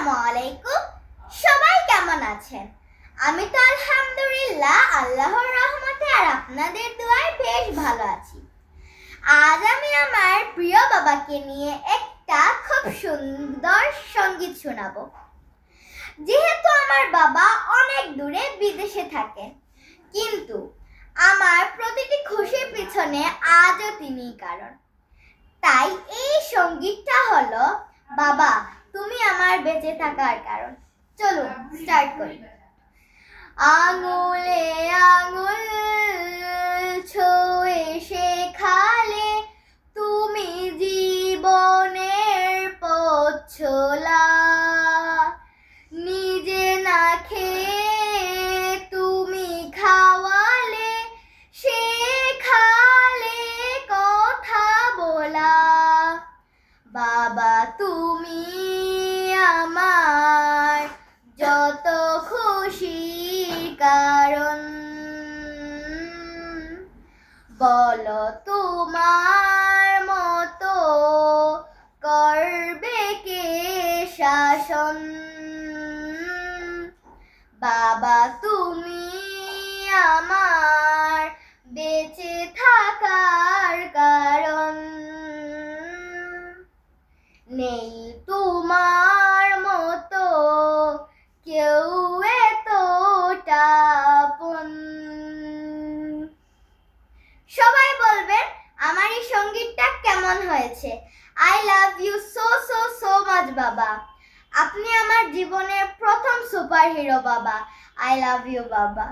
আসসালামু আলাইকুম। সবাই কেমন আছেন? আমি তো আলহামদুলিল্লাহ আল্লাহর রহমতে আর আপনাদের দোয়ায় বেশ ভালো আছি। আজ আমি আমার প্রিয় বাবাকে নিয়ে একটা খুব সুন্দর সঙ্গীত শোনাবো। যেহেতু আমার বাবা অনেক দূরে বিদেশে থাকেন, কিন্তু আমার প্রতিটি খুশির পিছনে আজও তিনিই কারণ। তাই এই সঙ্গীতটা হলো বাবা তুমি আমার বেঁচে থাকার কারণ। চলুন স্টার্ট করি। আঙুলে আঙুল ছুঁয়ে শেখালে তুমি জীবনের পথ চলা, নিজে না খেয়ে তুমি খাওয়ালে, শেখালে কথা বলা। বাবা তুমি আমার যত খুশির কারণ, বলো তোমার মতো করবে কে শাসন। বাবা তুমি আমার বেঁচে থাকার কারণ, নেই তোমার মতো কেউ এতটা আপন। সবাই বলবেন আমার এই সঙ্গীতটা কেমন হয়েছে। I love you so so so much বাবা। আপনি আমার জীবনের প্রথম সুপার হিরো বাবা। আই লাভ ইউ বাবা।